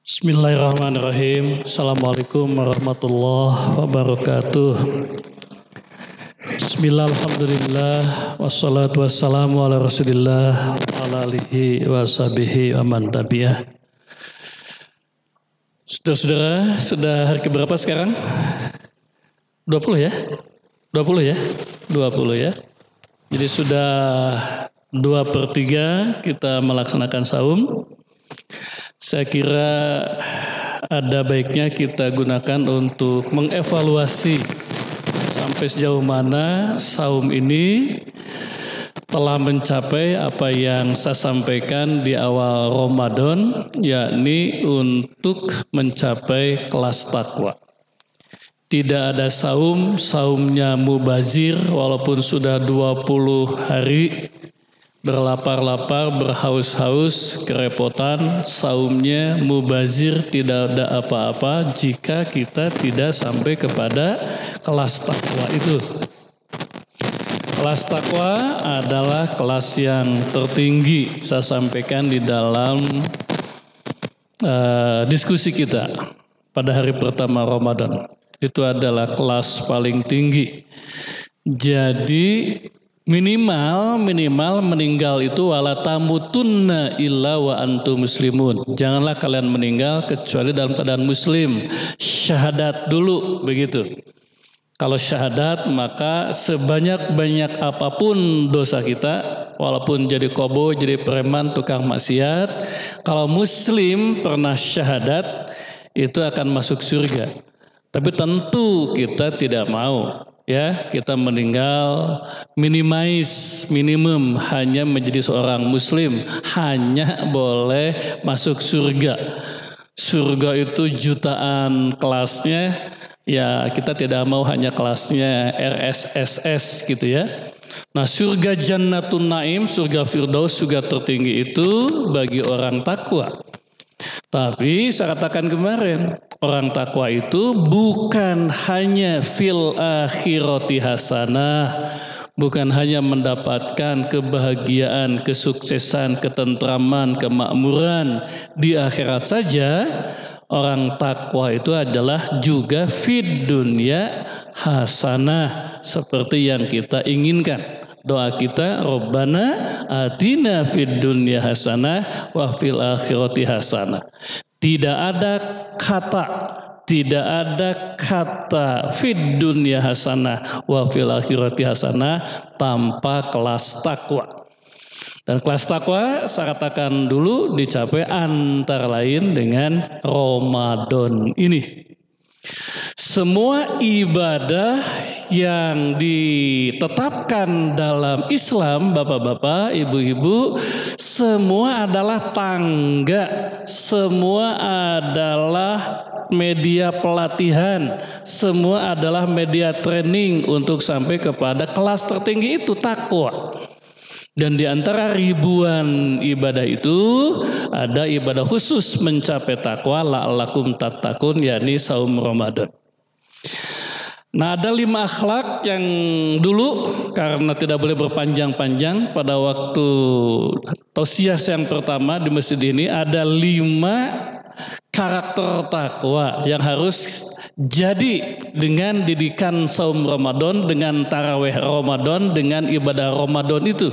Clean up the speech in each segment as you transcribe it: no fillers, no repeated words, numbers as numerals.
Bismillahirrahmanirrahim. Assalamualaikum warahmatullahi wabarakatuh. Bismillah, alhamdulillah, wassalatu wassalamu ala rasulillah, ala alihi wa sahbihi wa man tabi'ah. Saudara-saudara, sudah hari keberapa sekarang? 20 ya? 20 ya? 20 ya? Jadi sudah 2/3 kita melaksanakan saum. Saya kira ada baiknya kita gunakan untuk mengevaluasi sampai sejauh mana saum ini telah mencapai apa yang saya sampaikan di awal Ramadan, yakni untuk mencapai kelas takwa. Tidak ada saumnya mubazir walaupun sudah 20 hari berlapar-lapar, berhaus-haus, kerepotan, saumnya mubazir, tidak ada apa-apa jika kita tidak sampai kepada kelas takwa itu. Kelas takwa adalah kelas yang tertinggi, saya sampaikan di dalam diskusi kita pada hari pertama Ramadan. Itu adalah kelas paling tinggi. Jadi minimal meninggal itu wala tamutunna illa wa antum muslimun. Janganlah kalian meninggal kecuali dalam keadaan muslim. Syahadat dulu begitu. Kalau syahadat maka sebanyak-banyak apapun dosa kita, walaupun jadi kobo, jadi preman, tukang maksiat, kalau muslim pernah syahadat itu akan masuk surga. Tapi tentu kita tidak mau ya, kita meninggal minimum hanya menjadi seorang muslim, hanya boleh masuk surga. Surga itu jutaan kelasnya, ya kita tidak mau hanya kelasnya RSSS gitu ya. Nah, surga Jannatun Naim, surga Firdaus, surga tertinggi itu bagi orang takwa. Tapi saya katakan kemarin, orang takwa itu bukan hanya fil akhirati hasanah, bukan hanya mendapatkan kebahagiaan, kesuksesan, ketentraman, kemakmuran di akhirat saja. Orang takwa itu adalah juga fid dunya hasanah, seperti yang kita inginkan. Doa kita, Rabbana atina fid dunya hasanah wa fil akhirati hasanah. Tidak ada kata fid dunya hasanah wa fil akhirati hasanah tanpa kelas takwa. Dan kelas takwa saya katakan dulu dicapai antara lain dengan Ramadan ini. Semua ibadah yang ditetapkan dalam Islam, bapak-bapak, ibu-ibu, semua adalah tangga, semua adalah media pelatihan, semua adalah media training untuk sampai kepada kelas tertinggi itu, takwa. Dan di antara ribuan ibadah itu ada ibadah khusus mencapai takwa, la'allakum tattaqun, yakni saum Ramadan. Nah, ada 5 akhlak yang dulu karena tidak boleh berpanjang-panjang pada waktu tausiah yang pertama di masjid ini, ada 5 karakter takwa yang harus jadi dengan didikan saum Ramadan, dengan tarawih Ramadan, dengan ibadah Ramadan itu.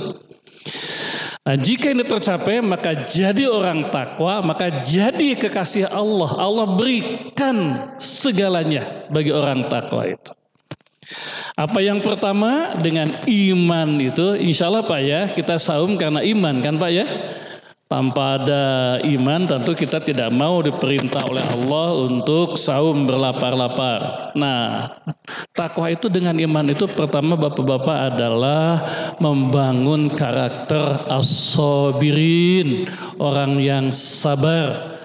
Nah, jika ini tercapai maka jadi orang takwa, maka jadi kekasih Allah. Allah berikan segalanya bagi orang takwa itu. Apa yang pertama? Dengan iman itu, insya Allah Pak ya, kita saum karena iman kan Pak ya. Tanpa ada iman tentu kita tidak mau diperintah oleh Allah untuk saum berlapar-lapar. Nah, takwa itu dengan iman itu pertama bapak-bapak adalah membangun karakter as-sabirin, orang yang sabar.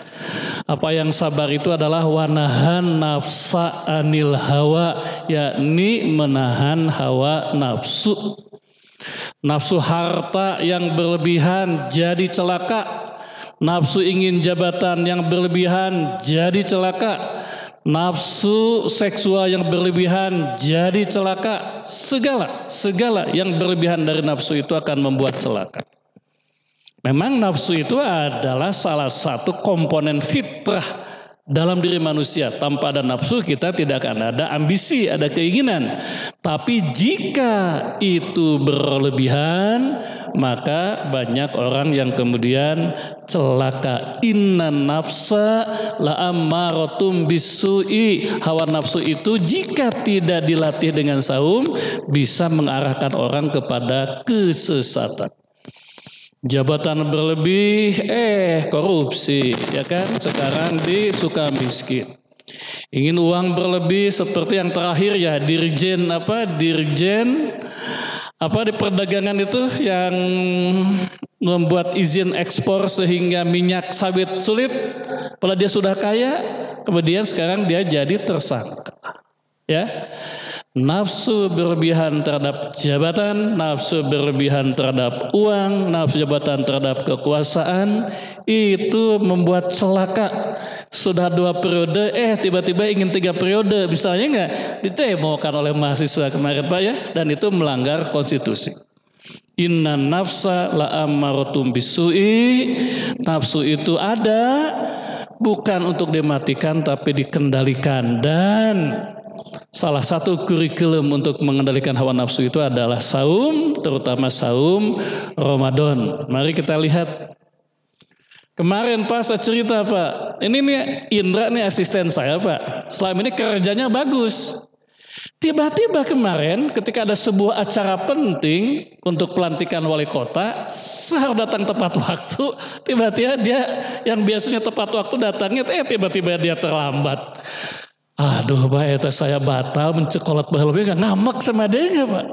Apa yang sabar itu adalah wanahan nafsa anil hawa, yakni menahan hawa nafsu. Nafsu harta yang berlebihan jadi celaka. Nafsu ingin jabatan yang berlebihan jadi celaka. Nafsu seksual yang berlebihan jadi celaka. Segala yang berlebihan dari nafsu itu akan membuat celaka. Memang nafsu itu adalah salah satu komponen fitrah dalam diri manusia. Tanpa ada nafsu kita tidak akan ada ambisi, ada keinginan. Tapi jika itu berlebihan, maka banyak orang yang kemudian celaka. Inna nafsa la'ammarotum bisu'i. Hawa nafsu itu jika tidak dilatih dengan saum bisa mengarahkan orang kepada kesesatan. Jabatan berlebih, korupsi, ya kan? Sekarang di Sukamiskin. Ingin uang berlebih seperti yang terakhir ya, dirjen di perdagangan itu yang membuat izin ekspor sehingga minyak sawit sulit. Padahal dia sudah kaya, kemudian sekarang dia jadi tersangka. Ya. Nafsu berlebihan terhadap jabatan, nafsu berlebihan terhadap uang, nafsu jabatan terhadap kekuasaan itu membuat celaka. Sudah 2 periode, tiba-tiba ingin 3 periode, misalnya enggak ditemokan oleh mahasiswa kemarin Pak ya, dan itu melanggar konstitusi. Inna nafsa la'ammarotum bisu'i. Nafsu itu ada bukan untuk dimatikan tapi dikendalikan, dan salah satu kurikulum untuk mengendalikan hawa nafsu itu adalah saum, terutama saum Ramadan. Mari kita lihat. Kemarin Pak saya cerita Pak, ini nih Indra nih asisten saya Pak, selama ini kerjanya bagus. Tiba-tiba kemarin ketika ada sebuah acara penting untuk pelantikan wali kota, saya datang tepat waktu, tiba-tiba dia yang biasanya tepat waktu datangnya, tiba-tiba dia terlambat. Aduh Pak, saya batal mencekolat bahwa gak ngamak sama dia gak Pak.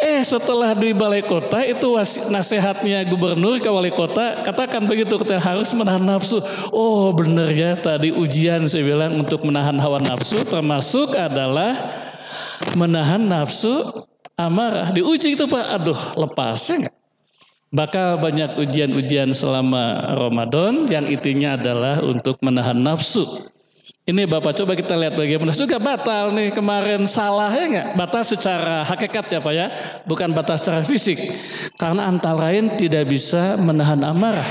Setelah di balai kota itu nasihatnya gubernur ke wali kota, katakan begitu, kita harus menahan nafsu. Oh benar ya, tadi ujian saya bilang untuk menahan hawa nafsu termasuk adalah menahan nafsu amarah. Diuji itu Pak, aduh lepasnya gak? Bakal banyak ujian-ujian selama Ramadan yang intinya adalah untuk menahan nafsu. Ini Bapak coba kita lihat bagaimana juga batal nih kemarin, salah ya nggak? Batal secara hakikat ya Pak ya, bukan batal secara fisik. Karena antara lain tidak bisa menahan amarah.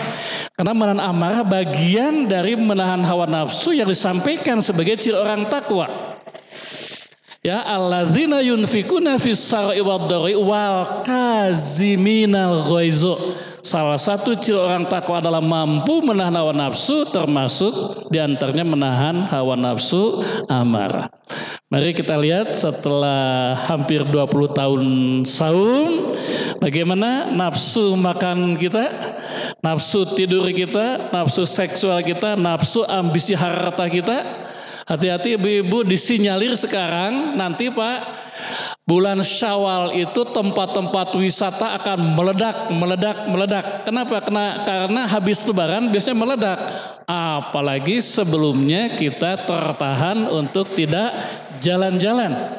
Karena menahan amarah bagian dari menahan hawa nafsu yang disampaikan sebagai ciri orang takwa. Ya, alladzina yunfikuna fis sarai wad-dharri wal kaziminal ghaiza. Salah satu ciri orang takwa adalah mampu menahan hawa nafsu, termasuk diantaranya menahan hawa nafsu amarah. Mari kita lihat setelah hampir 20 tahun saum, bagaimana nafsu makan kita, nafsu tidur kita, nafsu seksual kita, nafsu ambisi harta kita. Hati-hati ibu-ibu, disinyalir sekarang nanti Pak, bulan Syawal itu tempat-tempat wisata akan meledak. Kenapa? Karena habis Lebaran biasanya meledak. Apalagi sebelumnya kita tertahan untuk tidak jalan-jalan.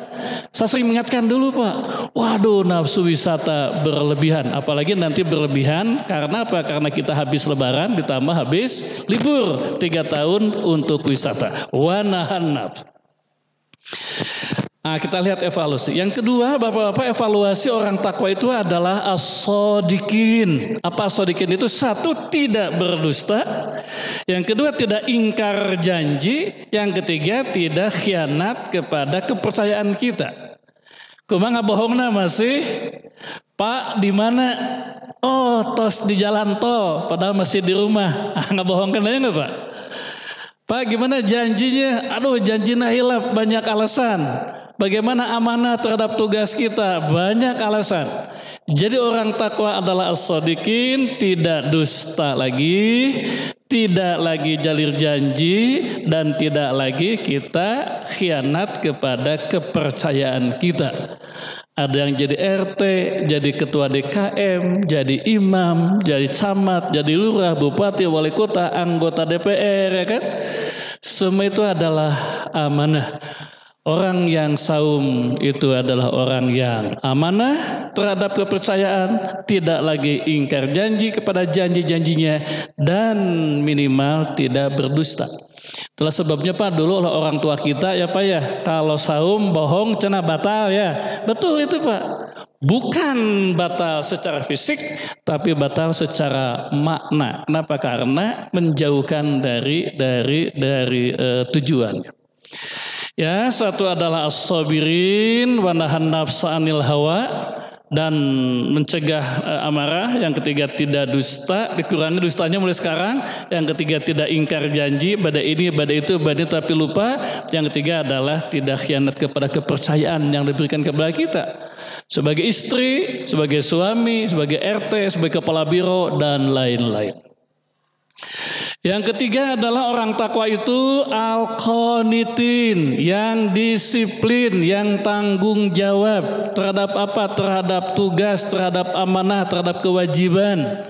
Saya sering mengingatkan dulu Pak, waduh nafsu wisata berlebihan, apalagi nanti berlebihan karena apa? Karena kita habis Lebaran ditambah habis libur 3 tahun untuk wisata. Wanahan nafsu. Nah, kita lihat evaluasi. Yang kedua, Bapak-bapak, evaluasi orang takwa itu adalah as-shodiqin. Apa as-shodiqin itu? Satu, tidak berdusta. Yang kedua, tidak ingkar janji. Yang ketiga, tidak khianat kepada kepercayaan kita. Kumaha bohongna masih? Pak, di mana? Oh, tos di jalan tol, padahal masih di rumah. Nggak bohongkan aja nggak Pak? Pak, gimana janjinya? Aduh, janjinya hilaf, banyak alasan. Bagaimana amanah terhadap tugas kita? Banyak alasan. Jadi orang takwa adalah as-shodiqin, tidak dusta lagi, tidak lagi jalir janji, dan tidak lagi kita khianat kepada kepercayaan kita. Ada yang jadi RT, jadi ketua DKM, jadi imam, jadi camat, jadi lurah, bupati, wali kota, anggota DPR, ya kan? Semua itu adalah amanah. Orang yang saum itu adalah orang yang amanah terhadap kepercayaan, tidak lagi ingkar janji kepada janji-janjinya, dan minimal tidak berdusta. Itulah sebabnya Pak, dulu orang tua kita ya Pak ya, kalau saum bohong cenah batal ya. Betul itu Pak. Bukan batal secara fisik, tapi batal secara makna. Kenapa? Karena menjauhkan dari tujuannya. Ya, satu adalah as-sabirin wa nahan nafsa 'anil hawa, dan mencegah amarah. Yang ketiga tidak dusta, dikurangi dustanya mulai sekarang. Yang ketiga tidak ingkar janji, pada ini, pada itu, pada itu tapi lupa. Yang ketiga adalah tidak khianat kepada kepercayaan yang diberikan kepada kita sebagai istri, sebagai suami, sebagai RT, sebagai kepala biro, dan lain-lain. Yang ketiga adalah orang takwa itu al-qanitin, yang disiplin, yang tanggung jawab terhadap apa? Terhadap tugas, terhadap amanah, terhadap kewajiban.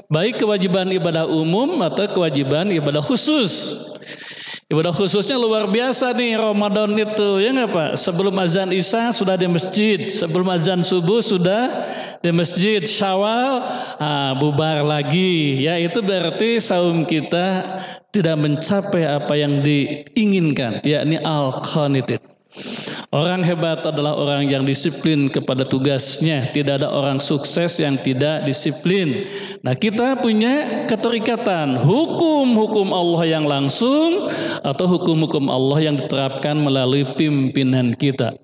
Baik kewajiban ibadah umum atau kewajiban ibadah khusus. Ibadah khususnya luar biasa nih Ramadan itu, ya nggak Pak? Sebelum azan Isya sudah di masjid, sebelum azan subuh sudah di masjid. Syawal bubar lagi, ya itu berarti saum kita tidak mencapai apa yang diinginkan, yakni al-qanitin. Orang hebat adalah orang yang disiplin kepada tugasnya. Tidak ada orang sukses yang tidak disiplin. Nah, kita punya keterikatan hukum-hukum Allah yang langsung atau hukum-hukum Allah yang diterapkan melalui pimpinan kita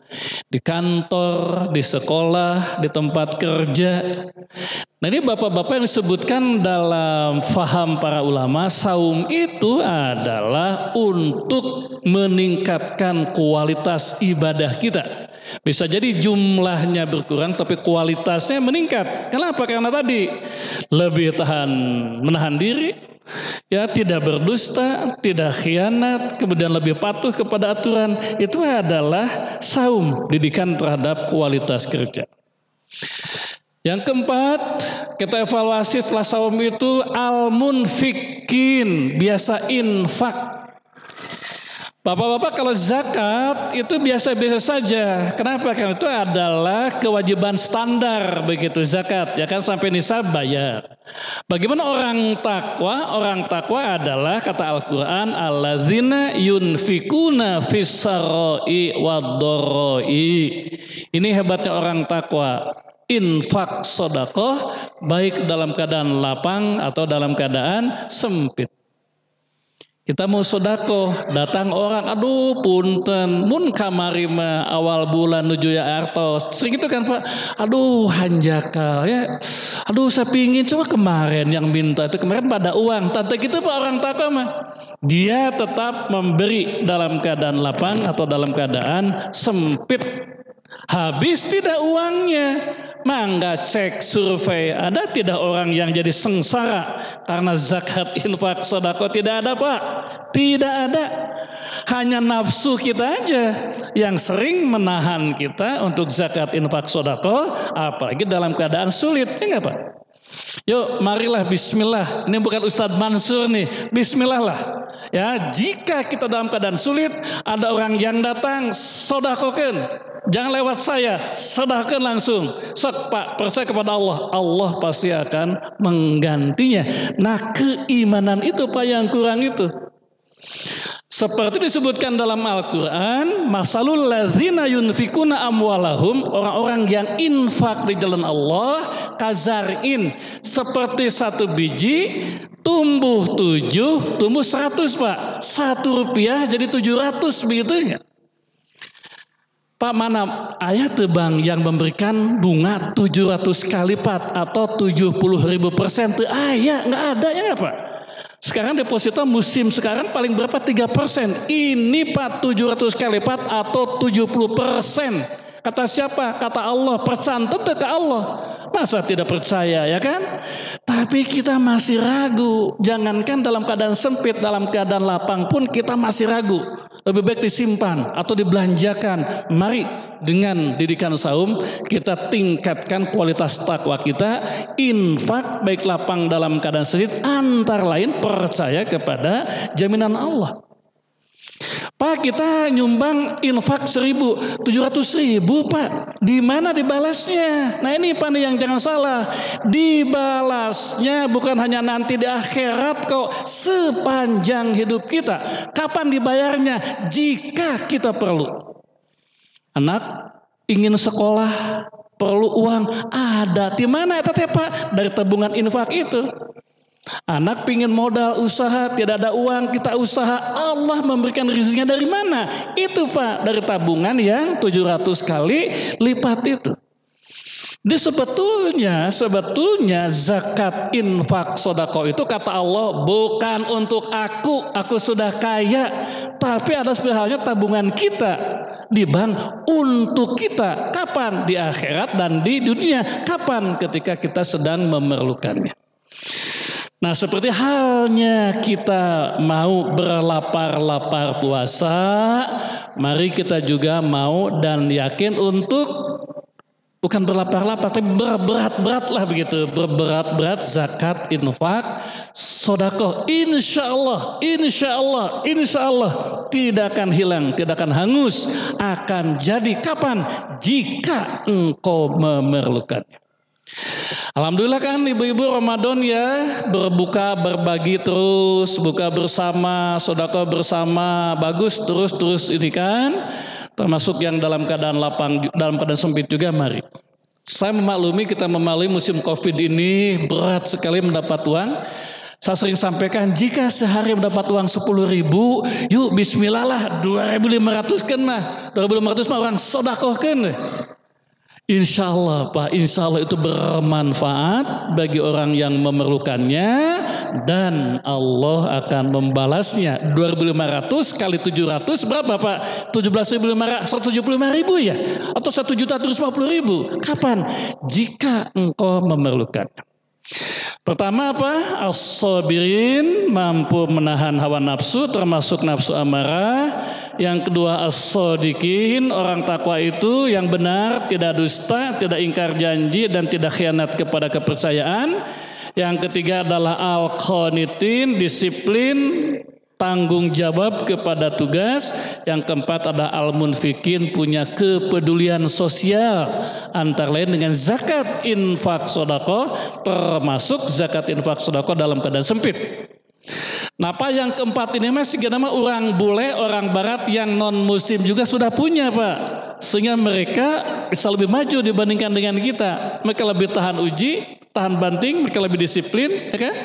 di kantor, di sekolah, di tempat kerja. Nah, ini bapak-bapak yang disebutkan dalam faham para ulama, saum itu adalah untuk meningkatkan kualitas ibadah kita. Bisa jadi jumlahnya berkurang tapi kualitasnya meningkat. Kenapa? Karena tadi lebih menahan diri, ya, tidak berdusta, tidak khianat, kemudian lebih patuh kepada aturan. Itu adalah saum, didikan terhadap kualitas kerja. Yang keempat, kita evaluasi setelah saum itu al-munfikin, biasa infak. Bapak-bapak, kalau zakat itu biasa-biasa saja. Kenapa? Karena itu adalah kewajiban standar begitu zakat, ya kan, sampai nisab bayar. Bagaimana orang takwa? Orang takwa adalah kata Al-Qur'an alladzina yunfikuna fis-sarai wad-dharai. Ini hebatnya orang takwa. Infak sedekah baik dalam keadaan lapang atau dalam keadaan sempit. Kita mau sedekah, datang orang, aduh punten, mun kamari mah awal bulan nuju ya artos. Sering itu kan Pak, aduh hanjakal ya, aduh saya pingin, coba kemarin yang minta itu kemarin pada uang. Tante gitu Pak orang takwa mah, dia tetap memberi dalam keadaan lapang atau dalam keadaan sempit. Habis tidak uangnya, mangga cek survei, ada tidak orang yang jadi sengsara karena zakat, infak, sedekah? Tidak ada Pak, tidak ada. Hanya nafsu kita aja yang sering menahan kita untuk zakat, infak, sedekah, apalagi dalam keadaan sulit, ya nggak Pak? Yuk marilah bismillah, ini bukan Ustadz Mansur nih, bismillah lah. Ya, jika kita dalam keadaan sulit, ada orang yang datang, sedekahkan, jangan lewat saya, sedekahkan langsung. Sok Pak, percaya kepada Allah, Allah pasti akan menggantinya. Nah, keimanan itu Pak yang kurang itu. Seperti disebutkan dalam Al-Quran, masalul ladzina yunfikuna amwalahum, orang-orang yang infak di jalan Allah, kazar'in, seperti satu biji tumbuh 7, tumbuh 100 Pak, 1 rupiah jadi 700 begitu ya. Pak, mana ayat tebang yang memberikan bunga 700 kali lipat atau 70.000%? Ayat nggak ada ya nggak Pak? Sekarang deposito musim sekarang paling berapa? 3%. Ini Pak 700 kali lipat atau 70%. Kata siapa? Kata Allah. Persantet ke Allah. Masa tidak percaya, ya kan? Tapi kita masih ragu. Jangankan dalam keadaan sempit, dalam keadaan lapang pun kita masih ragu. Lebih baik disimpan atau dibelanjakan. Mari dengan didikan saum kita tingkatkan kualitas takwa kita. Infak baik lapang dalam keadaan sedikit, antara lain percaya kepada jaminan Allah. Pak, kita nyumbang infak 1.000, 700.000 Pak. Di mana dibalasnya? Nah ini Pak yang jangan salah. Dibalasnya bukan hanya nanti di akhirat kok, sepanjang hidup kita. Kapan dibayarnya? Jika kita perlu. Anak ingin sekolah, perlu uang, ada. Di mana eta teh Pak? Dari tabungan infak itu. Anak pingin modal usaha, tidak ada uang, kita usaha, Allah memberikan rezekinya dari mana? Itu Pak, dari tabungan yang 700 kali lipat itu. Jadi sebetulnya zakat, infak, sodako itu kata Allah bukan untuk aku sudah kaya, tapi ada halnya tabungan kita di bank untuk kita. Kapan? Di akhirat dan di dunia. Kapan? Ketika kita sedang memerlukannya. Nah, seperti halnya kita mau berlapar-lapar puasa, mari kita juga mau dan yakin untuk bukan berlapar-lapar, tapi berberat-berat lah begitu. Berberat-berat zakat, infak, sodako. Insya Allah tidak akan hilang, tidak akan hangus. Akan jadi kapan? Jika engkau memerlukannya. Alhamdulillah kan ibu-ibu Ramadan ya, berbuka berbagi terus, buka bersama, sodako bersama, bagus terus ini kan. Termasuk yang dalam keadaan lapang, dalam keadaan sempit juga, mari. Saya memaklumi, kita melalui musim Covid ini berat sekali mendapat uang. Saya sering sampaikan, jika sehari mendapat uang 10.000, yuk bismillah lah, 2.500 kan mah, 2.500 mah orang sodakoh kan. Insya Allah Pak, insya Allah itu bermanfaat bagi orang yang memerlukannya dan Allah akan membalasnya. 2.500 kali 700 berapa Pak? 17.500, 175.000 ya? Atau 1.250.000? Kapan? Jika engkau memerlukannya. Pertama apa? As-sabirin, mampu menahan hawa nafsu termasuk nafsu amarah. Yang kedua as-sadiqin, orang takwa itu yang benar, tidak dusta, tidak ingkar janji dan tidak khianat kepada kepercayaan. Yang ketiga adalah al-qanitin, disiplin, tanggung jawab kepada tugas. Yang keempat adalah al-munfikin, punya kepedulian sosial, antara lain dengan zakat, infak, sodako, termasuk zakat, infak, sodako dalam keadaan sempit. Nah, apa yang keempat ini masih nama orang bule, orang barat yang non muslim juga sudah punya Pak, sehingga mereka bisa lebih maju dibandingkan dengan kita. Mereka lebih tahan uji, tahan banting, mereka lebih disiplin, ya kan?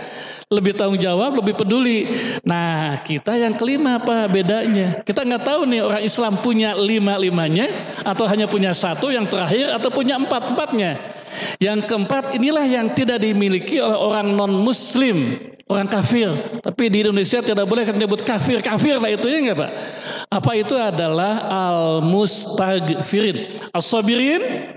Lebih tanggung jawab, lebih peduli. Nah, kita yang kelima apa bedanya? Kita nggak tahu nih orang Islam punya 5-5-nya atau hanya punya 1 yang terakhir atau punya 4-4-nya. Yang keempat inilah yang tidak dimiliki oleh orang non muslim, orang kafir. Tapi di Indonesia tidak boleh menyebut kafir lah itu ya enggak Pak? Apa itu adalah al-mustaghfirin, as-sabirin,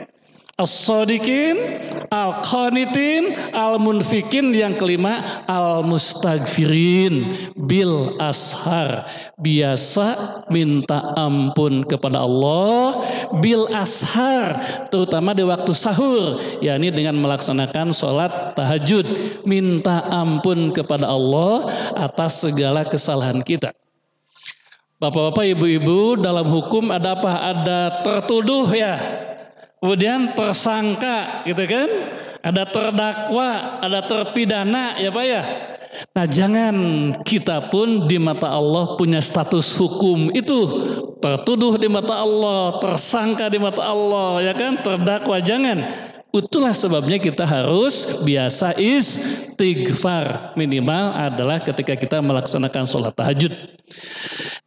as-sadiqin, al-qanitin, al-munfikin. Yang kelima al-mustaghfirin bil ashar, biasa minta ampun kepada Allah bil ashar, terutama di waktu sahur, yakni dengan melaksanakan sholat tahajud, minta ampun kepada Allah atas segala kesalahan kita. Bapak-bapak, ibu-ibu, dalam hukum ada apa? Ada tertuduh ya, kemudian tersangka gitu kan, ada terdakwa, ada terpidana ya Pak ya. Nah, jangan kita pun di mata Allah punya status hukum itu, tertuduh di mata Allah, tersangka di mata Allah ya kan, terdakwa, jangan. Itulah sebabnya kita harus biasa istighfar, minimal adalah ketika kita melaksanakan sholat tahajud.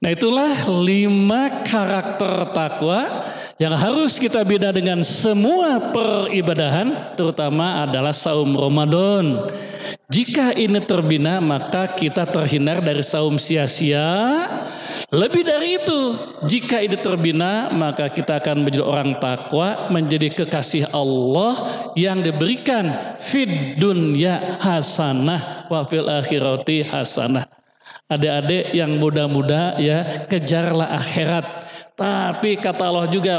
Nah, itulah 5 karakter takwa yang harus kita bina dengan semua peribadahan, terutama adalah saum Ramadan. Jika ini terbina, maka kita terhindar dari saum sia-sia. Lebih dari itu, jika ini terbina, maka kita akan menjadi orang takwa, menjadi kekasih Allah yang diberikan fid dunya hasanah wa fil akhirati hasanah. Adik-adik yang muda-muda ya, kejarlah akhirat. Tapi kata Allah juga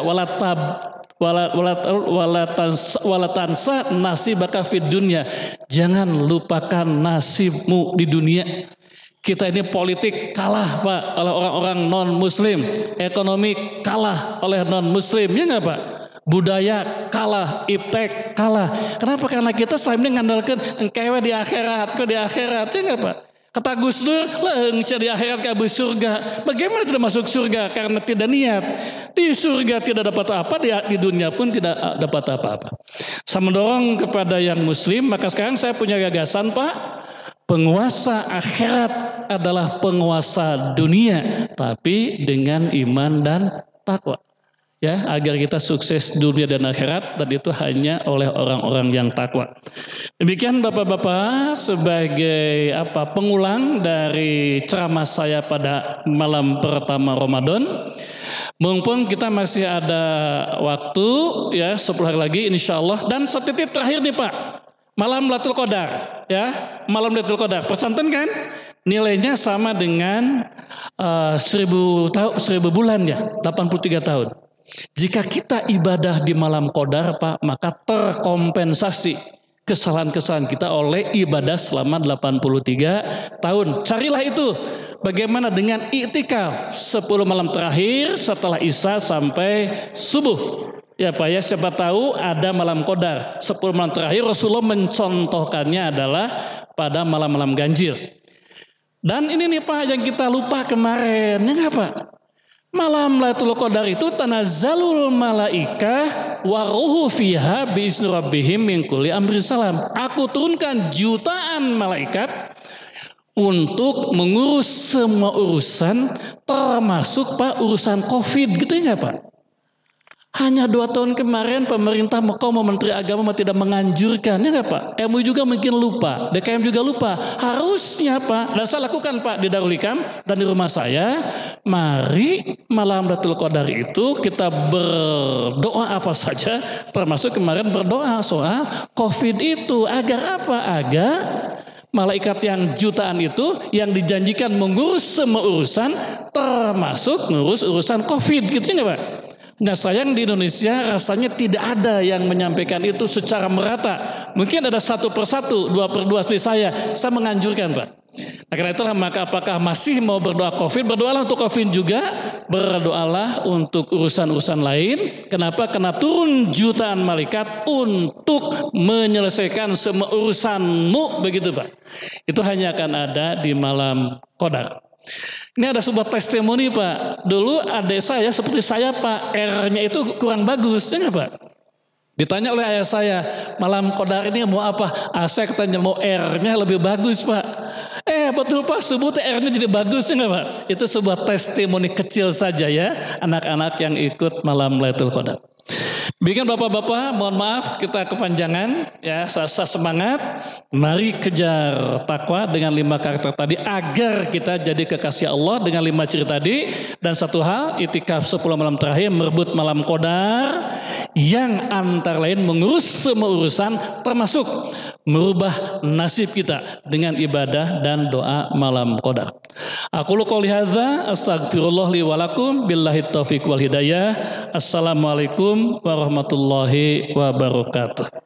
walatansa nasibaka fid dunya, jangan lupakan nasibmu di dunia. Kita ini politik kalah Pak oleh orang-orang non muslim, ekonomi kalah oleh non muslim, ya nggak Pak? Budaya kalah, iptek kalah. Kenapa? Karena kita selalu mengandalkan engkewe di akhirat, ya nggak Pak? Kata Gus Dur, leungceun di akhirat kabeh surga. Bagaimana tidak masuk surga? Karena tidak niat. Di surga tidak dapat apa, di dunia pun tidak dapat apa-apa. Saya mendorong kepada yang muslim, maka sekarang saya punya gagasan, Pak. Penguasa akhirat adalah penguasa dunia, tapi dengan iman dan takwa. Ya, agar kita sukses dunia dan akhirat, dan itu hanya oleh orang-orang yang takwa. Demikian Bapak-bapak, sebagai pengulang dari ceramah saya pada malam pertama Ramadan. Mumpung kita masih ada waktu ya 10 hari lagi insyaallah, dan satu titik terakhir nih Pak. Malam Lailatul Qadar ya, malam Lailatul Qadar. Pesantren kan nilainya sama dengan 1000 bulan ya, 83 tahun. Jika kita ibadah di malam Qadar Pak, maka terkompensasi kesalahan-kesalahan kita oleh ibadah selama 83 tahun. Carilah itu. Bagaimana dengan iktikaf 10 malam terakhir setelah Isya sampai subuh. Ya Pak ya, siapa tahu ada malam Qadar 10 malam terakhir. Rasulullah mencontohkannya adalah pada malam-malam ganjil. Dan ini nih Pak yang kita lupa kemarin, ya nggak Pak? Malam Lailatul Qadar itu tanazzalul malaikah wa ruhu fiha bi'izni rabbihim min kulli amri salam. Aku turunkan jutaan malaikat untuk mengurus semua urusan, termasuk Pak urusan Covid, gitu ya Pak? Hanya 2 tahun kemarin pemerintah Mekah, Menteri Agama tidak menganjurkan, ya nggak Pak? MUI juga mungkin lupa, DKM juga lupa. Harusnya Pak, dan saya lakukan Pak di Darul Hikam dan di rumah saya. Mari malam Lailatul Qadar itu kita berdoa apa saja, termasuk kemarin berdoa soal Covid itu. Agar apa? Agar malaikat yang jutaan itu yang dijanjikan mengurus semua urusan, termasuk mengurus urusan Covid, gitu ya nggak Pak? Nah sayang di Indonesia rasanya tidak ada yang menyampaikan itu secara merata. Mungkin ada 1 per 1, 2 per 2 seperti saya menganjurkan Pak. Nah karena itulah maka apakah masih mau berdoa Covid? Berdoalah untuk Covid juga, berdoalah untuk urusan-urusan lain. Kenapa? Karena turun jutaan malaikat untuk menyelesaikan semua urusanmu, begitu Pak. Itu hanya akan ada di malam Qadar. Ini ada sebuah testimoni Pak. Dulu adik saya seperti saya Pak, R-nya itu kurang bagus, ya nggak Pak? Ditanya oleh ayah saya, malam Qadar ini mau apa? Saya katanya mau R-nya lebih bagus Pak. Betul Pak, sebut R-nya jadi bagus, ya nggak Pak? Itu sebuah testimoni kecil saja ya, anak-anak yang ikut malam Lailatul Qadar. Demikian Bapak-bapak, mohon maaf kita kepanjangan ya, saya semangat. Mari kejar takwa dengan 5 karakter tadi agar kita jadi kekasih Allah dengan 5 ciri tadi. Dan satu hal, itikaf 10 malam terakhir merebut malam Qadar yang antara lain mengurus semua urusan, termasuk merubah nasib kita dengan ibadah dan doa malam Qadar. Aku qouli hadza astaghfirullah li wa lakum billahi taufiq wal hidayah. Assalamualaikum warahmatullahi wabarakatuh.